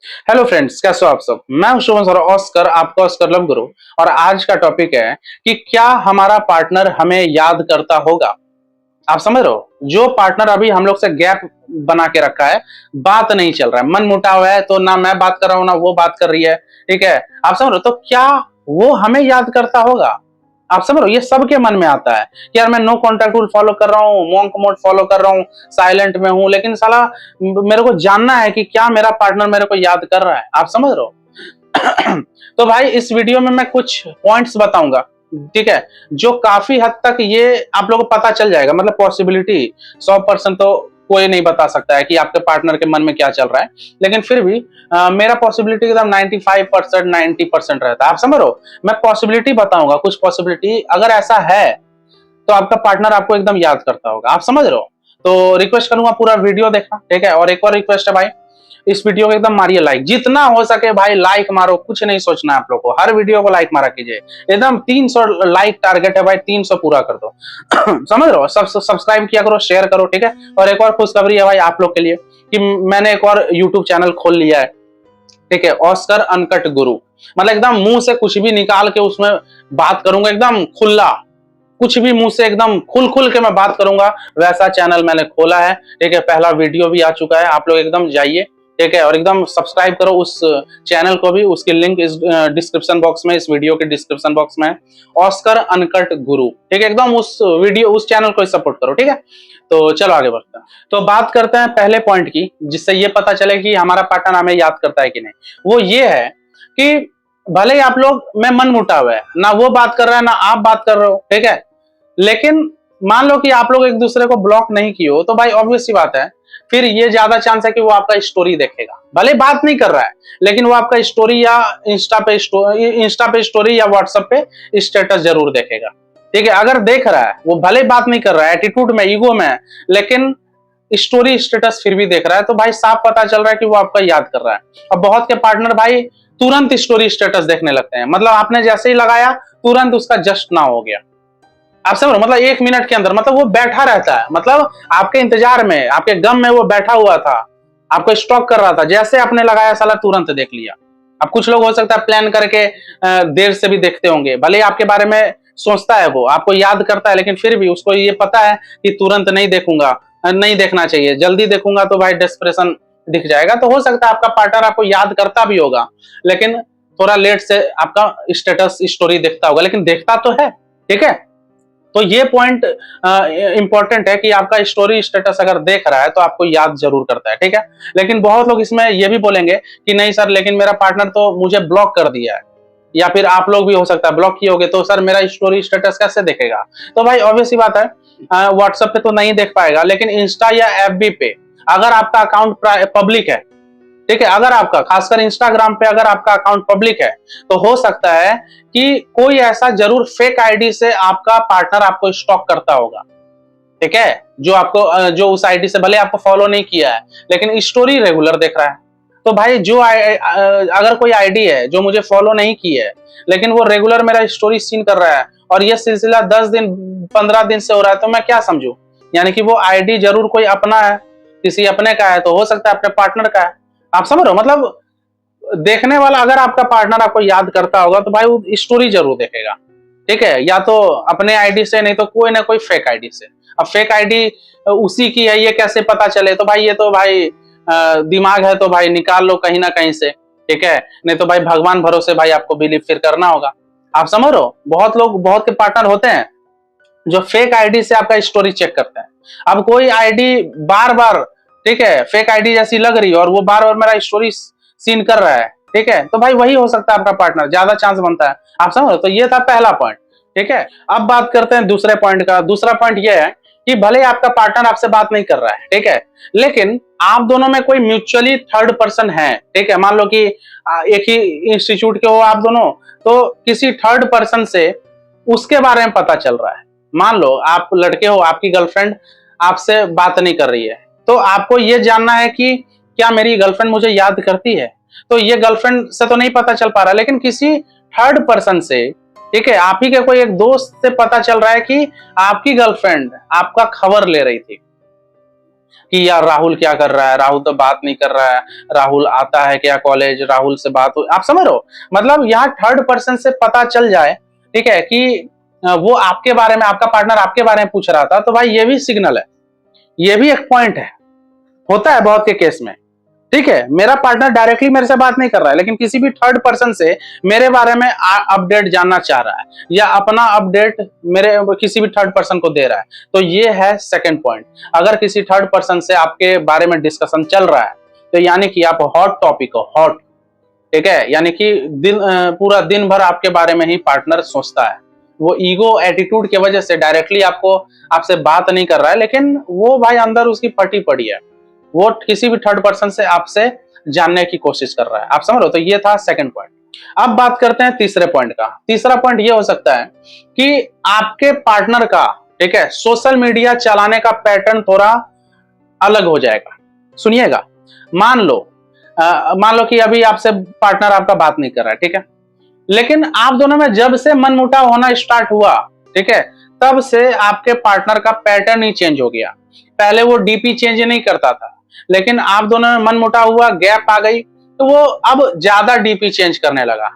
Hello friends, कैसे हो आप सब। मैं हूं शुभम सर ऑस्कर, आपका ऑस्कर लव गुरु। और आज का टॉपिक है कि क्या हमारा पार्टनर हमें याद करता होगा। आप समझ रहे हो, जो पार्टनर अभी हम लोग से गैप बना के रखा है, बात नहीं चल रहा है, मन मुटाव है, तो ना मैं बात कर रहा हूं ना वो बात कर रही है। ठीक है, आप समझ रहे हो, तो क्या वो हमें याद करता होगा। आप समझ रहे हो, ये सबके मन में आता है कि यार मैं नो कॉन्टैक्ट रूल फॉलो कर रहा हूँ, मॉन्क मोड फॉलो कर रहा हूँ, साइलेंट में हूं, लेकिन साला मेरे को जानना है कि क्या मेरा पार्टनर मेरे को याद कर रहा है। आप समझ रहे हो। तो भाई इस वीडियो में मैं कुछ पॉइंट्स बताऊंगा, ठीक है, जो काफी हद तक ये आप लोगों को पता चल जाएगा। मतलब पॉसिबिलिटी 100% तो कोई नहीं बता सकता है कि आपके पार्टनर के मन में क्या चल रहा है, लेकिन फिर भी मेरा पॉसिबिलिटी एकदम 95% 90% रहता है। आप समझ रहे हो, मैं पॉसिबिलिटी बताऊंगा, कुछ पॉसिबिलिटी अगर ऐसा है तो आपका पार्टनर आपको एकदम याद करता होगा। आप समझ रहे हो, तो रिक्वेस्ट करूंगा पूरा वीडियो देखना, ठीक है। और एक और रिक्वेस्ट है भाई, इस वीडियो को एकदम मारिए लाइक, जितना हो सके भाई लाइक मारो, कुछ नहीं सोचना है आप लोग को, हर वीडियो को लाइक मारा कीजिए। एकदम 300 लाइक टारगेट है भाई, 300 पूरा कर दो। समझ रहे हो, सब्सक्राइब किया करो, शेयर करो, ठीक है। और एक और खुशखबरी है भाई आप लोग के लिए कि मैंने एक और यूट्यूब चैनल खोल लिया है, ठीक है, ऑस्कर अनकट गुरु। मतलब एकदम मुंह से कुछ भी निकाल के उसमें बात करूंगा, एकदम खुला, कुछ भी मुंह से एकदम खुल खुल के मैं बात करूंगा, वैसा चैनल मैंने खोला है, ठीक है। पहला वीडियो भी आ चुका है, आप लोग एकदम जाइए, ठीक है, और एकदम सब्सक्राइब करो उस चैनल को भी। उसकी लिंक इस डिस्क्रिप्शन बॉक्स में, इस वीडियो के डिस्क्रिप्शन बॉक्स में है, ऑस्कर अनकट गुरु, ठीक है। एकदम उस वीडियो, उस चैनल को सपोर्ट करो, ठीक है। तो चलो आगे बढ़ते हैं। तो बात करते हैं पहले पॉइंट की, जिससे ये पता चले कि हमारा पार्टनर हमें याद करता है कि नहीं। वो ये है कि भले ही आप लोग में मन मुटाव है, ना वो बात कर रहा है ना आप बात कर रहे हो, ठीक है, लेकिन मान लो कि आप लोग एक दूसरे को ब्लॉक नहीं किए हो, तो भाई ऑब्वियस सी बात है, फिर ये ज्यादा चांस है कि वो आपका स्टोरी देखेगा। भले बात नहीं कर रहा है, लेकिन वो आपका स्टोरी या इंस्टा पे स्टोरी या व्हाट्सएप पे स्टेटस जरूर देखेगा, ठीक है। अगर देख रहा है, वो भले बात नहीं कर रहा है, एटीट्यूड में, ईगो में है, लेकिन स्टोरी स्टेटस फिर भी देख रहा है, तो भाई साफ पता चल रहा है कि वो आपका याद कर रहा है। अब बहुत के पार्टनर भाई तुरंत स्टोरी स्टेटस देखने लगते हैं, मतलब आपने जैसे ही लगाया तुरंत उसका जस्ट ना हो गया। आप समझ रहे हो, मतलब 1 मिनट के अंदर, मतलब वो बैठा रहता है, मतलब आपके इंतजार में, आपके गम में वो बैठा हुआ था, आपको स्टॉक कर रहा था, जैसे आपने लगाया साला तुरंत देख लिया। अब कुछ लोग हो सकता है प्लान करके देर से भी देखते होंगे, भले ही आपके बारे में सोचता है, वो आपको याद करता है, लेकिन फिर भी उसको ये पता है कि तुरंत नहीं देखूंगा, नहीं देखना चाहिए, जल्दी देखूंगा तो भाई डेस्परेशन दिख जाएगा। तो हो सकता है आपका पार्टनर आपको याद करता भी होगा, लेकिन थोड़ा लेट से आपका स्टेटस स्टोरी देखता होगा, लेकिन देखता तो है, ठीक है। तो ये पॉइंट इंपॉर्टेंट है कि आपका स्टोरी स्टेटस अगर देख रहा है तो आपको याद जरूर करता है, ठीक है। लेकिन बहुत लोग इसमें ये भी बोलेंगे कि नहीं सर, लेकिन मेरा पार्टनर तो मुझे ब्लॉक कर दिया है, या फिर आप लोग भी हो सकता है ब्लॉक किए होगे, तो सर मेरा स्टोरी स्टेटस कैसे देखेगा। तो भाई ऑब्वियस सी बात है, व्हाट्सएप पे तो नहीं देख पाएगा, लेकिन इंस्टा या एफबी पे अगर आपका अकाउंट पब्लिक है, ठीक है, अगर आपका, खासकर इंस्टाग्राम पे अगर आपका अकाउंट पब्लिक है, तो हो सकता है कि कोई ऐसा जरूर फेक आईडी से आपका पार्टनर आपको स्टॉक करता होगा, ठीक है, जो आपको जो उस आईडी से भले आपको फॉलो नहीं किया है, लेकिन स्टोरी रेगुलर देख रहा है। तो भाई जो अगर कोई आईडी है जो मुझे फॉलो नहीं की है, लेकिन वो रेगुलर मेरा स्टोरी सीन कर रहा है, और ये सिलसिला 10 दिन 15 दिन से हो रहा है, तो मैं क्या समझू, यानी कि वो आईडी जरूर कोई अपना है, किसी अपने का है, तो हो सकता है अपने पार्टनर का है। आप समझ रहे हो, मतलब देखने वाला अगर आपका पार्टनर आपको याद करता होगा तो भाई वो स्टोरी जरूर देखेगा, ठीक है, या तो अपने आईडी से, नहीं तो कोई ना कोई फेक आईडी से। अब फेक आईडी उसी की है, ये कैसे पता चले, तो भाई ये तो भाई दिमाग है तो भाई निकाल लो कहीं ना कहीं से, ठीक है, नहीं तो भाई भगवान भरोसे भाई आपको बिलीव फिर करना होगा। आप समझ रहे हो, बहुत लोग, बहुत के पार्टनर होते हैं जो फेक आईडी से आपका स्टोरी चेक करते हैं। अब कोई आईडी बार बार, ठीक है, फेक आईडी जैसी लग रही है और वो बार बार मेरा स्टोरी सीन कर रहा है, ठीक है, तो भाई वही हो सकता है आपका पार्टनर, ज्यादा चांस बनता है। आप समझ, तो ये था पहला पॉइंट, ठीक है। अब बात करते हैं दूसरे पॉइंट का। दूसरा पॉइंट ये है कि भले आपका पार्टनर आपसे बात नहीं कर रहा है, ठीक है, लेकिन आप दोनों में कोई म्यूचुअली थर्ड पर्सन है, ठीक है, मान लो कि एक ही इंस्टीट्यूट के हो आप दोनों, तो किसी थर्ड पर्सन से उसके बारे में पता चल रहा है। मान लो आप लड़के हो, आपकी गर्लफ्रेंड आपसे बात नहीं कर रही है, तो आपको ये जानना है कि क्या मेरी गर्लफ्रेंड मुझे याद करती है। तो ये गर्लफ्रेंड से तो नहीं पता चल पा रहा, लेकिन किसी थर्ड पर्सन से, ठीक है, आप ही के कोई एक दोस्त से पता चल रहा है कि आपकी गर्लफ्रेंड आपका खबर ले रही थी। कि यार राहुल क्या कर रहा है, राहुल तो बात नहीं कर रहा है, राहुल आता है क्या कॉलेज, राहुल से बात हो, आप समझ रहे हो। मतलब यहाँ थर्ड पर्सन से पता चल जाए, ठीक है, कि वो आपके बारे में, आपका पार्टनर आपके बारे में पूछ रहा था, तो भाई ये भी सिग्नल है, ये भी एक पॉइंट है। होता है बहुत के केस में, ठीक है, मेरा पार्टनर डायरेक्टली मेरे से बात नहीं कर रहा है, लेकिन किसी भी थर्ड पर्सन से मेरे बारे में अपडेट जानना चाह रहा है, या अपना अपडेट मेरे किसी भी थर्ड पर्सन को दे रहा है, तो ये है सेकंड पॉइंट। अगर किसी थर्ड पर्सन से आपके बारे में डिस्कशन चल रहा है, तो यानी कि आप हॉट टॉपिक हो, हॉट, ठीक है, यानी कि पूरा दिन भर आपके बारे में ही पार्टनर सोचता है। वो ईगो एटीट्यूड की वजह से डायरेक्टली आपसे बात नहीं कर रहा है, लेकिन वो भाई अंदर उसकी फटी पड़ी है, वो किसी भी थर्ड पर्सन से आपसे जानने की कोशिश कर रहा है, आप समझ रहे हो। तो ये था सेकंड पॉइंट। अब बात करते हैं तीसरे पॉइंट का। तीसरा पॉइंट ये हो सकता है कि आपके पार्टनर का, ठीक है, सोशल मीडिया चलाने का पैटर्न थोड़ा अलग हो जाएगा। सुनिएगा, मान लो कि अभी आपसे पार्टनर आपका बात नहीं कर रहा है, ठीक है, लेकिन आप दोनों में जब से मनमुटाव होना स्टार्ट हुआ, ठीक है, तब से आपके पार्टनर का पैटर्न ही चेंज हो गया। पहले वो डीपी चेंज नहीं करता था, लेकिन आप दोनों में मनमुटाव हुआ, गैप आ गई, तो वो अब ज्यादा डीपी चेंज करने लगा।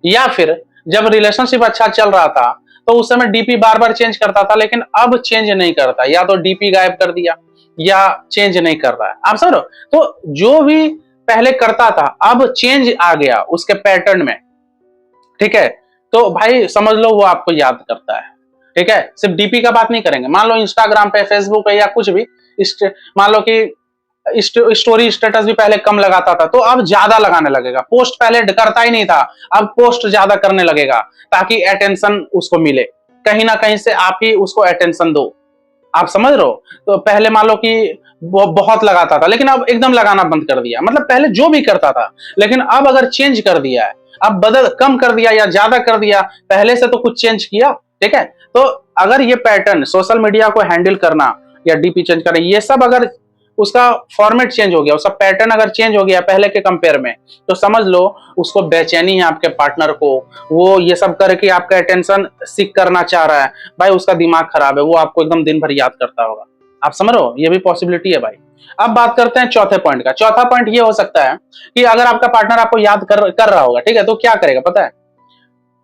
या फिर जब रिलेशनशिप अच्छा चल रहा था, तो उस समय डीपी बार बार चेंज करता था, लेकिन अब चेंज नहीं करता, या तो डीपी गायब कर दिया या चेंज नहीं कर रहा है, आप समझ रहे हो। तो जो भी पहले करता था, अब चेंज आ गया उसके पैटर्न में, ठीक है, तो भाई समझ लो वो आपको याद करता है, ठीक है। सिर्फ डीपी का बात नहीं करेंगे, मान लो इंस्टाग्राम पे, फेसबुक पे या कुछ भी, मान लो कि स्टोरी स्टेटस भी पहले कम लगाता था, तो अब ज्यादा लगाने लगेगा। पोस्ट पहले करता ही नहीं था, अब पोस्ट ज्यादा करने लगेगा, ताकि अटेंशन उसको मिले, कहीं ना कहीं से आप ही उसको अटेंशन दो, आप समझ रहे हो। तो पहले मान लो कि वो बहुत लगाता था, लेकिन अब एकदम लगाना बंद कर दिया। मतलब पहले जो भी करता था, लेकिन अब अगर चेंज कर दिया है, अब कम कर दिया या ज्यादा कर दिया, पहले से तो कुछ चेंज किया, ठीक है। तो अगर ये पैटर्न, सोशल मीडिया को हैंडल करना या डीपी चेंज करना, ये सब अगर उसका फॉर्मेट चेंज हो गया, उसका पैटर्न अगर चेंज हो गया पहले के कंपेयर में, तो समझ लो उसको बेचैनी है आपके पार्टनर को। वो ये सब करके आपका अटेंशन सीख करना चाह रहा है, भाई उसका दिमाग खराब है, वो आपको एकदम दिन भर याद करता होगा, आप समझ रहे हो, ये भी पॉसिबिलिटी है भाई। अब बात करते हैं चौथे पॉइंट का। चौथा पॉइंट ये हो सकता है कि अगर आपका पार्टनर आपको याद कर रहा होगा, ठीक है, तो क्या करेगा पता है,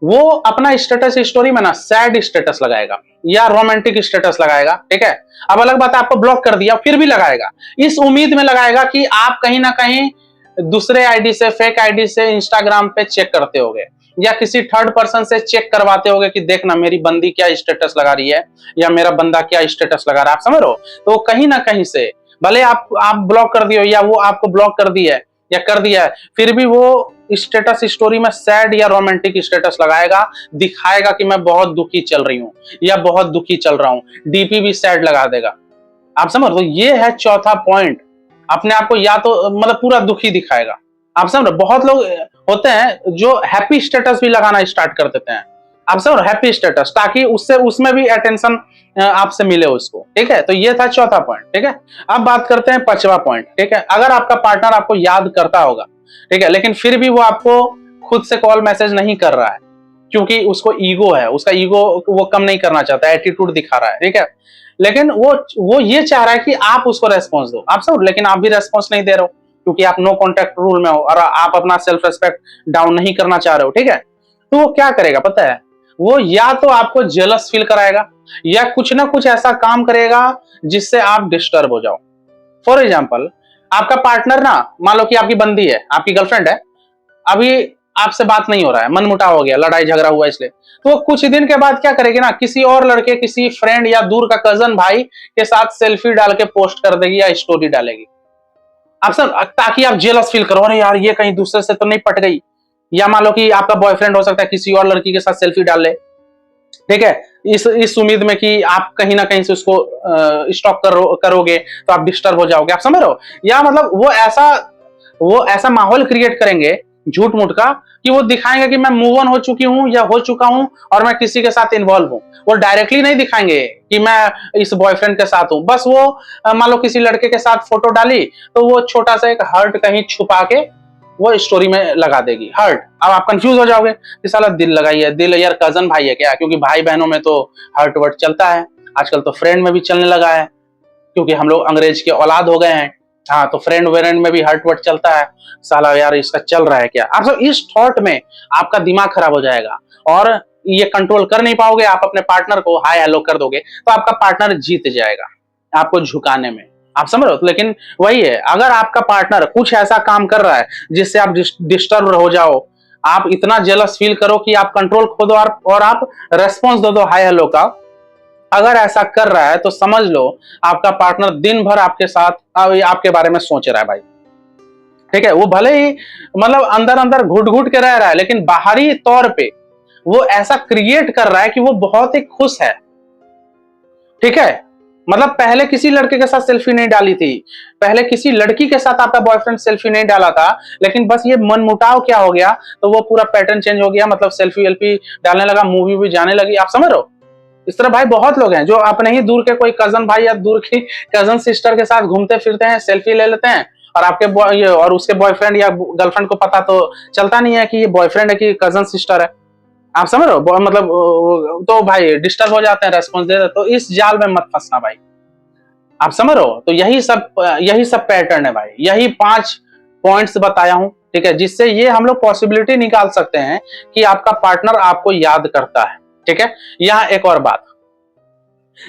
वो अपना स्टेटस स्टोरी में ना सैड स्टेटस लगाएगा या रोमांटिक स्टेटस लगाएगा, ठीक है। अब अलग बात है आपको ब्लॉक कर दिया, फिर भी लगाएगा, इस उम्मीद में लगाएगा कि आप कहीं ना कहीं दूसरे आईडी से, फेक आईडी से इंस्टाग्राम पे चेक करते होगे, या किसी थर्ड पर्सन से चेक करवाते होगे कि देखना मेरी बंदी क्या स्टेटस लगा रही है, या मेरा बंदा क्या स्टेटस लगा रहा है, आप समझ रहे हो। तो कहीं ना कहीं से भले आप ब्लॉक कर दियो, या वो आपको ब्लॉक कर दिया है या कर दिया है, फिर भी वो स्टेटस स्टोरी में सैड या रोमांटिक स्टेटस लगाएगा, दिखाएगा कि मैं बहुत दुखी चल रही हूं या बहुत दुखी चल रहा हूं, डीपी भी सैड लगा देगा, आप समझ। तो ये है चौथा पॉइंट, अपने आप को या तो मतलब पूरा दुखी दिखाएगा, आप समझ। बहुत लोग होते हैं जो हैप्पी स्टेटस भी लगाना स्टार्ट कर देते हैं, आप समझ, हैप्पी स्टेटस, ताकि उससे उसमें भी अटेंशन आपसे मिले उसको, ठीक है। तो ये था चौथा पॉइंट, ठीक है। अब बात करते हैं पांचवा पॉइंट, ठीक है। अगर आपका पार्टनर आपको याद करता होगा, ठीक है, लेकिन फिर भी वो आपको खुद से कॉल मैसेज नहीं कर रहा है, क्योंकि उसको ईगो है, उसका ईगो वो कम नहीं करना चाहता, एटीट्यूड दिखा रहा है, ठीक है, लेकिन वो ये चाह रहा है कि आप उसको रेस्पॉन्स दो, आप सब, लेकिन आप भी रेस्पॉन्स नहीं दे रहे हो, क्योंकि आप नो कॉन्टेक्ट रूल में हो और आप अपना सेल्फ रेस्पेक्ट डाउन नहीं करना चाह रहे हो, ठीक है। तो वो क्या करेगा पता है, वो या तो आपको जेलस फील कराएगा, या कुछ ना कुछ ऐसा काम करेगा जिससे आप डिस्टर्ब हो जाओ। फॉर एग्जाम्पल, आपका पार्टनर ना, मान लो कि आपकी बंदी है, आपकी गर्लफ्रेंड है, अभी आपसे बात नहीं हो रहा है, मनमुटाव हो गया, लड़ाई झगड़ा हुआ इसलिए, तो कुछ दिन के बाद क्या करेगी ना, किसी और लड़के, किसी फ्रेंड या दूर का कजन भाई के साथ सेल्फी डाल के पोस्ट कर देगी या स्टोरी डालेगी, आप सब, ताकि आप जेलस फील करो, अरे यार ये कहीं दूसरे से तो नहीं पट गई। या मान लो कि आपका बॉयफ्रेंड हो सकता है किसी और लड़की के साथ सेल्फी डाल ले, ठीक है, इस उम्मीद में कि आप कहीं ना कहीं से उसको स्टॉक करोगे, तो आप डिस्टर्ब हो जाओगे, आप समझ रहे हो। या मतलब वो ऐसा माहौल क्रिएट करेंगे झूठ मूठ का, कि वो दिखाएंगे कि मैं मूव ऑन हो चुकी हूं या हो चुका हूं और मैं किसी के साथ इन्वॉल्व हूं। वो डायरेक्टली नहीं दिखाएंगे कि मैं इस बॉयफ्रेंड के साथ हूं, बस वो मान लो किसी लड़के के साथ फोटो डाली, तो वो छोटा सा एक हर्ट कहीं छुपा के वो स्टोरी में लगा देगी, हर्ट। अब आप कंफ्यूज हो जाओगे कि साला दिल लगाई है, दिल यार कजन भाई है क्या, क्योंकि भाई बहनों में तो हर्ट वर्ट चलता है, आजकल तो फ्रेंड में भी चलने लगा है, क्योंकि हम लोग अंग्रेज के औलाद हो गए हैं। हाँ, तो फ्रेंड वेरेंड में भी हर्ट वर्ट चलता है, साला यार इसका चल रहा है क्या। आप सब इस थॉट में आपका दिमाग खराब हो जाएगा और ये कंट्रोल कर नहीं पाओगे। आप अपने पार्टनर को हाय हेलो कर दोगे तो आपका पार्टनर जीत जाएगा आपको झुकाने में। आप समझ रहे हो? लेकिन वही है, अगर आपका पार्टनर कुछ ऐसा काम कर रहा है जिससे आप डिस्टर्ब हो जाओ, आप इतना जेलस फील करो कि आप कंट्रोल खो दो और आप रेस्पॉन्स दे दो हाय हेलो का, अगर ऐसा कर रहा है तो समझ लो आपका पार्टनर दिन भर आपके साथ आपके बारे में सोच रहा है भाई। ठीक है, वो भले ही मतलब अंदर अंदर घुट घुट के रह रहा है, लेकिन बाहरी तौर पे वो ऐसा क्रिएट कर रहा है कि वो बहुत ही खुश है। ठीक है, मतलब पहले किसी लड़के के साथ सेल्फी नहीं डाली थी, पहले किसी लड़की के साथ आपका बॉयफ्रेंड सेल्फी नहीं डाला था, लेकिन बस ये मनमुटाव क्या हो गया तो वो पूरा पैटर्न चेंज हो गया, मतलब सेल्फी वेल्फी डालने लगा, मूवी भी जाने लगी। आप समझ रहे हो? इस तरह भाई बहुत लोग हैं जो अपने ही दूर के कोई कजन भाई या दूर की कजन सिस्टर के साथ घूमते फिरते हैं, सेल्फी ले लेते हैं, और आपके और उसके बॉयफ्रेंड या गर्लफ्रेंड को पता तो चलता नहीं है कि ये बॉयफ्रेंड है कि कजन सिस्टर है। आप समझ रहे हो? मतलब तो भाई डिस्टर्ब हो जाते हैं, रेस्पॉन्स दे देते। तो इस जाल में मत फंसना भाई। आप समझ रहे हो? तो यही सब पैटर्न है भाई, यही 5 पॉइंट्स बताया हूं। ठीक है, जिससे ये हम लोग पॉसिबिलिटी निकाल सकते हैं कि आपका पार्टनर आपको याद करता है। ठीक है, यहाँ एक और बात,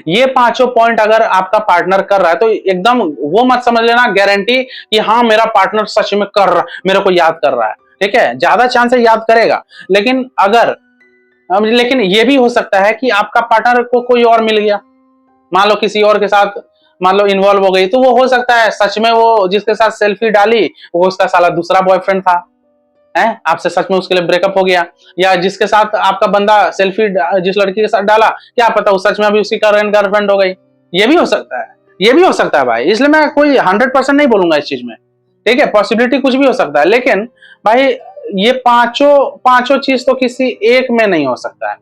ये 5 पॉइंट अगर आपका पार्टनर कर रहा है तो एकदम वो मत समझ लेना गारंटी कि हाँ मेरा पार्टनर सच में कर रहा, मेरे को याद कर रहा है। ठीक है, ज्यादा चांस है याद करेगा, लेकिन ये भी हो सकता है कि आपका पार्टनर को कोई और मिल गया, मान लो किसी और के साथ मान लो इन्वॉल्व हो गई, तो वो हो सकता है सच में वो जिसके साथ सेल्फी डाली वो उसका साला दूसरा बॉयफ्रेंड था, है आपसे सच में उसके लिए ब्रेकअप हो गया। या जिसके साथ आपका बंदा सेल्फी जिस लड़की के साथ डाला, क्या पता वो सच में अभी उसकी करंट गर्लफ्रेंड हो गई। ये भी हो सकता है, ये भी हो सकता है भाई, इसलिए मैं कोई 100% नहीं बोलूंगा इस चीज में। ठीक है, पॉसिबिलिटी कुछ भी हो सकता है, लेकिन भाई ये पांचों चीज तो किसी एक में नहीं हो सकता है।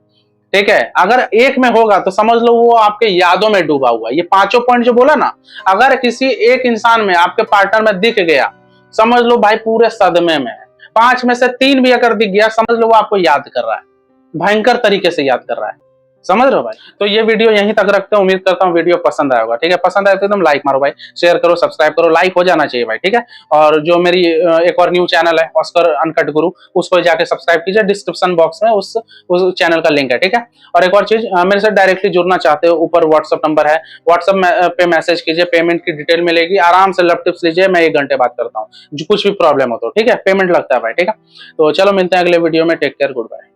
ठीक है, अगर एक में होगा तो समझ लो वो आपके यादों में डूबा हुआ है। ये 5 पॉइंट जो बोला ना, अगर किसी एक इंसान में आपके पार्टनर में दिख गया, समझ लो भाई पूरे सदमे में है। 5 में से 3 भी अगर दिख गया, समझ लो वो आपको याद कर रहा है, भयंकर तरीके से याद कर रहा है। समझ रहे हो भाई? तो ये वीडियो यहीं तक रखते हैं, उम्मीद करता हूँ वीडियो पसंद आया होगा। ठीक है, पसंद आए तो एकदम लाइक मारो भाई, शेयर करो, सब्सक्राइब करो, लाइक हो जाना चाहिए भाई। ठीक है, और जो मेरी एक और न्यू चैनल है ऑस्कर अनकट गुरु, उसको जाके सब्सक्राइब कीजिए, डिस्क्रिप्शन बॉक्स में उस चैनल का लिंक है। ठीक है, और एक और चीज, मेरे साथ डायरेक्टली जुड़ना चाहते हो, ऊपर व्हाट्सअप नंबर है, व्हाट्सअप पे मैसेज कीजिए, पेमेंट की डिटेल मिलेगी, आराम से लैपटॉप लीजिए, मैं 1 घंटे बात करता हूँ, जो कुछ भी प्रॉब्लम हो तो। ठीक है, पेमेंट लगता है भाई। ठीक है, तो चलो मिलते हैं अगले वीडियो में, टेक केयर, गुड बाय।